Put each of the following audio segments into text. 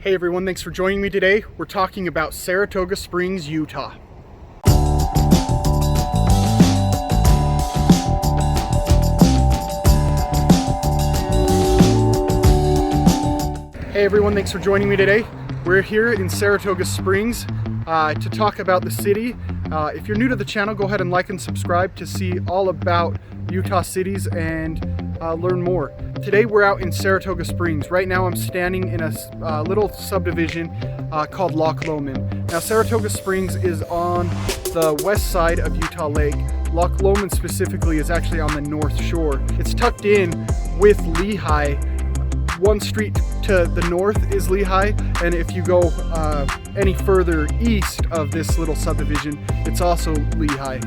Hey everyone, thanks for joining me today. We're talking about Saratoga Springs, Utah. Hey everyone, thanks for joining me today. We're here in Saratoga Springs to talk about the city. If you're new to the channel, go ahead and like and subscribe to see all about Utah cities and learn more. Today we're out in Saratoga Springs. Right now I'm standing in a little subdivision called Loch Lomond. Now Saratoga Springs is on the west side of Utah Lake. Loch Lomond specifically is actually on the north shore. It's tucked in with Lehigh. One street to the north is Lehigh, and if you go any further east of this little subdivision, it's also Lehigh.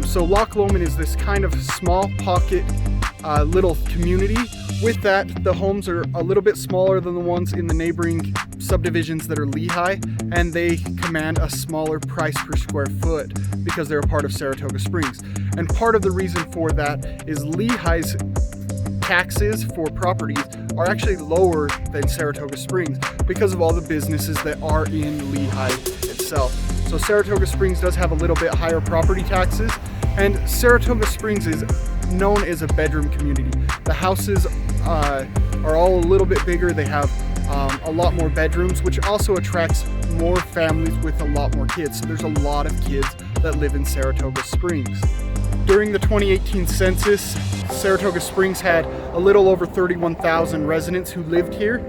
So Loch Lomond is this kind of small pocket little community. With that, the homes are a little bit smaller than the ones in the neighboring subdivisions that are Lehigh, and they command a smaller price per square foot because they're a part of Saratoga Springs. And part of the reason for that is Lehigh's taxes for properties are actually lower than Saratoga Springs because of all the businesses that are in Lehigh itself. So Saratoga Springs does have a little bit higher property taxes, and Saratoga Springs is known as a bedroom community. The houses are all a little bit bigger. They have a lot more bedrooms, which also attracts more families with a lot more kids. So there's a lot of kids that live in Saratoga Springs. During the 2018 census, Saratoga Springs had a little over 31,000 residents who lived here.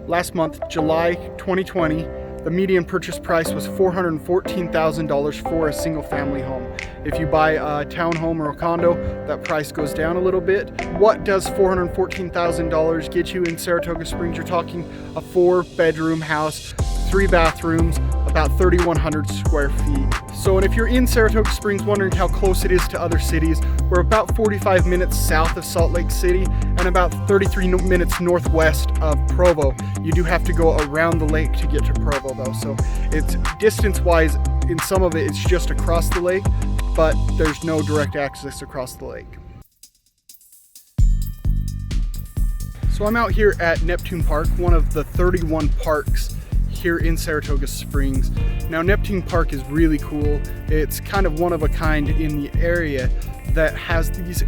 Last month, July 2020, the median purchase price was $414,000 for a single family home. If you buy a townhome or a condo, that price goes down a little bit. What does $414,000 get you in Saratoga Springs? You're talking a 4-bedroom house, 3 bathrooms, about 3,100 square feet. So, and if you're in Saratoga Springs wondering how close it is to other cities, we're about 45 minutes south of Salt Lake City and about 33 minutes northwest of Provo. You do have to go around the lake to get to Provo though, so it's distance-wise, in some of it, it's just across the lake, but there's no direct access across the lake. So I'm out here at Neptune Park, one of the 31 parks here in Saratoga Springs. Now Neptune Park is really cool. It's kind of one of a kind in the area that has these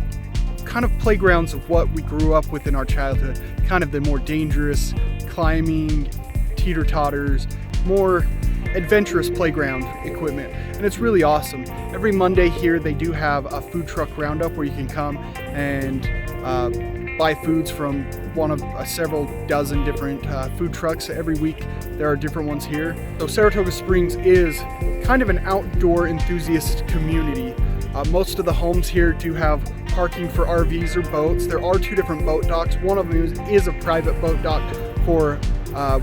kind of playgrounds of what we grew up with in our childhood, kind of the more dangerous climbing, teeter-totters, more adventurous playground equipment, and it's really awesome. Every Monday here they do have a food truck roundup where you can come and buy foods from one of several dozen different food trucks. Every week there are different ones here. So Saratoga Springs is kind of an outdoor enthusiast community. Most of the homes here do have parking for RVs or boats. There are 2 different boat docks. One of them is a private boat dock for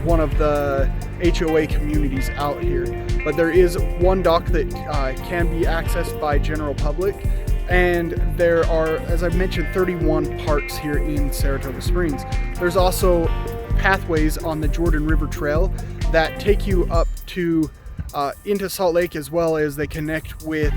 one of the HOA communities out here. But there is one dock that can be accessed by general public. And there are, as I mentioned, 31 parks here in Saratoga Springs. There's also pathways on the Jordan River Trail that take you up to into Salt Lake, as well as they connect with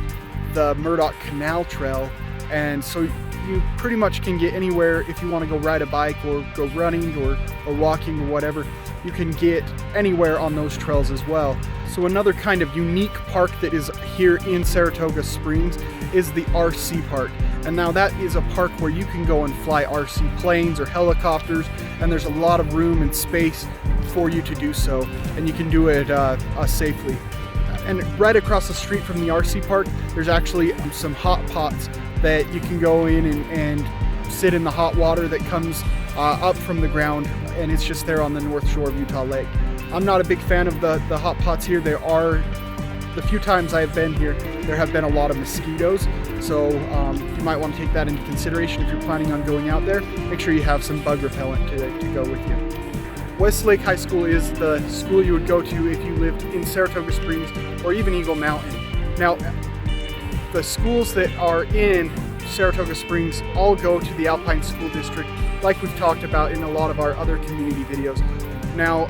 the Murdoch Canal Trail. And so you pretty much can get anywhere. If you want to go ride a bike or go running or walking or whatever, you can get anywhere on those trails as well. So another kind of unique park that is here in Saratoga Springs is the RC Park. And now that is a park where you can go and fly RC planes or helicopters, and there's a lot of room and space for you to do so, and you can do it safely. And right across the street from the RC Park, there's actually some hot pots that you can go in and sit in the hot water that comes up from the ground, and it's just there on the north shore of Utah Lake. I'm not a big fan of the hot pots here. There are, the few times I've been here, there have been a lot of mosquitoes, so you might want to take that into consideration if you're planning on going out there. Make sure you have some bug repellent to go with you. Westlake High School is the school you would go to if you lived in Saratoga Springs or even Eagle Mountain. Now, the schools that are in Saratoga Springs all go to the Alpine School District, like we've talked about in a lot of our other community videos. Now,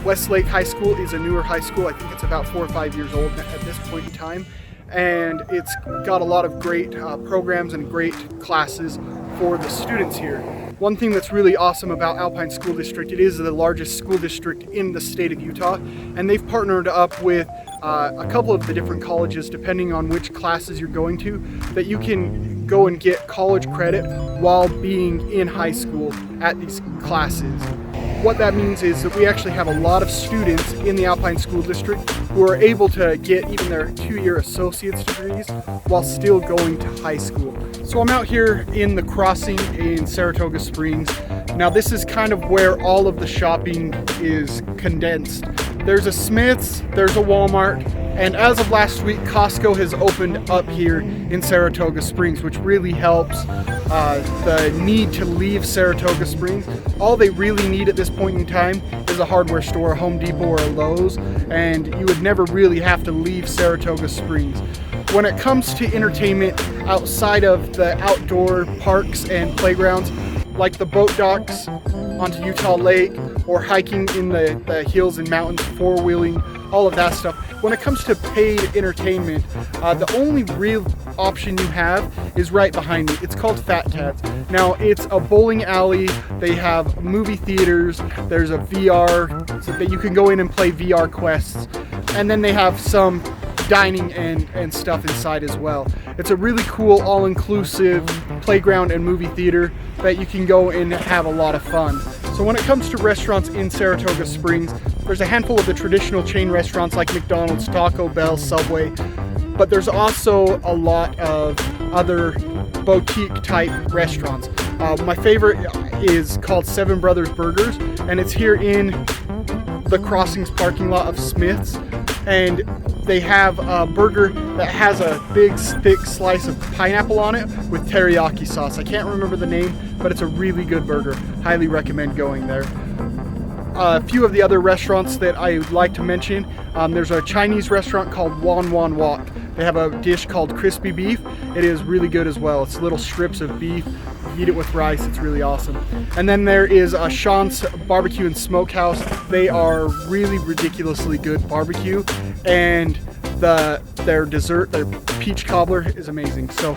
Westlake High School is a newer high school. I think it's about 4 or 5 years old at this point in time, and it's got a lot of great programs and great classes for the students here. One thing that's really awesome about Alpine School District, it is the largest school district in the state of Utah, and they've partnered up with a couple of the different colleges, depending on which classes you're going to, that you can go and get college credit while being in high school at these classes. What that means is that we actually have a lot of students in the Alpine School District who are able to get even their 2-year associate's degrees while still going to high school. So I'm out here in the crossing in Saratoga Springs. Now this is kind of where all of the shopping is condensed. There's a Smith's, there's a Walmart, and as of last week, Costco has opened up here in Saratoga Springs, which really helps the need to leave Saratoga Springs. All they really need at this point in time is a hardware store, a Home Depot or a Lowe's, and you would never really have to leave Saratoga Springs. When it comes to entertainment outside of the outdoor parks and playgrounds, like the boat docks onto Utah Lake, or hiking in the hills and mountains, four-wheeling, all of that stuff. When it comes to paid entertainment, the only real option you have is right behind me. It's called Fat Cats. Now, it's a bowling alley. They have movie theaters. There's a VR, so that you can go in and play VR quests. And then they have some dining and stuff inside as well. It's a really cool all-inclusive playground and movie theater that you can go and have a lot of fun. So when it comes to restaurants in Saratoga Springs, there's a handful of the traditional chain restaurants like McDonald's, Taco Bell, Subway, but there's also a lot of other boutique type restaurants. My favorite is called Seven Brothers Burgers, and it's here in the Crossings parking lot of Smith's, and they have a burger that has a big thick slice of pineapple on it with teriyaki sauce. I can't remember the name, but it's a really good burger. Highly recommend going there. A few of the other restaurants that I would like to mention, there's a Chinese restaurant called Wan Wan Wok. They have a dish called crispy beef. It is really good as well. It's little strips of beef. You eat it with rice. It's really awesome. And then there is a Sean's Barbecue and Smokehouse. They are really ridiculously good barbecue, and their dessert, their peach cobbler, is amazing. So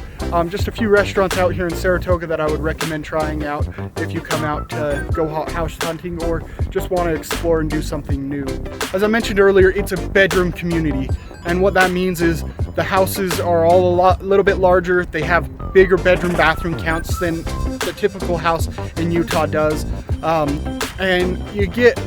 just a few restaurants out here in Saratoga that I would recommend trying out if you come out to go house hunting or just want to explore and do something new. As I mentioned earlier, it's a bedroom community, and what that means is the houses are all a little bit larger. They have bigger bedroom bathroom counts than the typical house in Utah does, and you get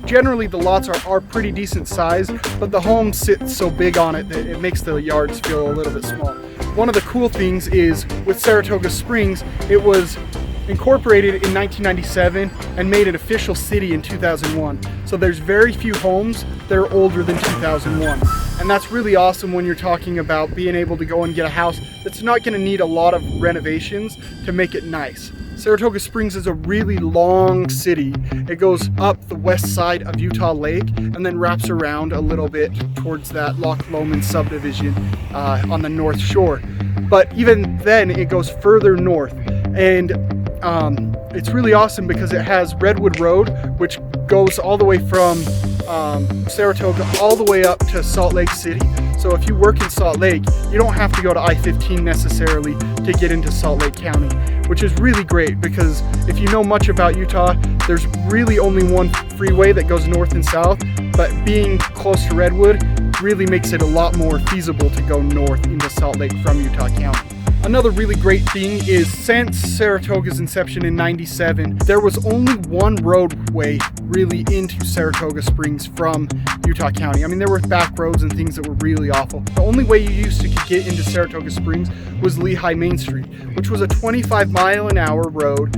generally the lots are pretty decent size, but the home sits so big on it that it makes the yards feel a little bit small. One of the cool things is with Saratoga Springs, it was incorporated in 1997 and made an official city in 2001. So there's very few homes that are older than 2001. And that's really awesome when you're talking about being able to go and get a house that's not going to need a lot of renovations to make it nice. Saratoga Springs is a really long city. It goes up the west side of Utah Lake and then wraps around a little bit towards that Loch Lomond subdivision on the north shore. But even then, it goes further north. And it's really awesome because it has Redwood Road, which goes all the way from Saratoga all the way up to Salt Lake City. So if you work in Salt Lake, you don't have to go to I-15 necessarily to get into Salt Lake County, which is really great because if you know much about Utah, there's really only one freeway that goes north and south, but being close to Redwood really makes it a lot more feasible to go north into Salt Lake from Utah County. Another really great thing is since Saratoga's inception in '97, there was only one roadway really into Saratoga Springs from Utah County. I mean, there were back roads and things that were really awful. The only way you used to get into Saratoga Springs was Lehigh Main Street, which was a 25-mile-an-hour road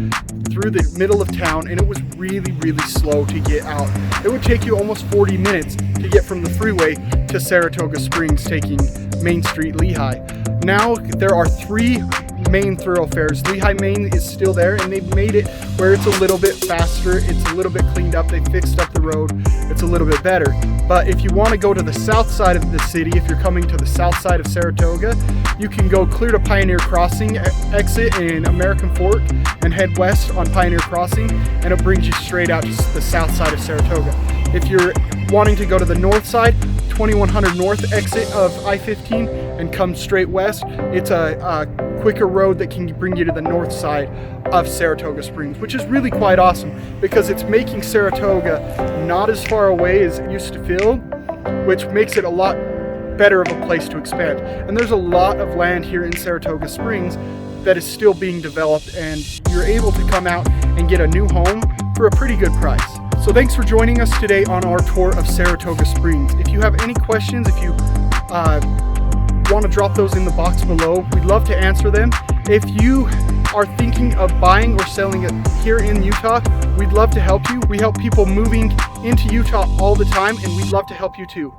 through the middle of town, and it was really, really slow to get out. It would take you almost 40 minutes to get from the freeway to Saratoga Springs, taking Main Street, Lehigh. Now there are 3 main thoroughfares. Lehigh Main is still there, and they've made it where it's a little bit faster, it's a little bit cleaned up, they fixed up the road, it's a little bit better. But if you want to go to the south side of the city, if you're coming to the south side of Saratoga, you can go clear to Pioneer Crossing, exit in American Fork, and head west on Pioneer Crossing, and it brings you straight out to the south side of Saratoga. If you're wanting to go to the north side, 2100 north exit of I-15 and come straight west. It's a quicker road that can bring you to the north side of Saratoga Springs, which is really quite awesome because it's making Saratoga not as far away as it used to feel, which makes it a lot better of a place to expand. And there's a lot of land here in Saratoga Springs that is still being developed, and you're able to come out and get a new home for a pretty good price. So thanks for joining us today on our tour of Saratoga Springs. If you have any questions, if you want to drop those in the box below, we'd love to answer them. If you are thinking of buying or selling it here in Utah, we'd love to help you. We help people moving into Utah all the time, and we'd love to help you too.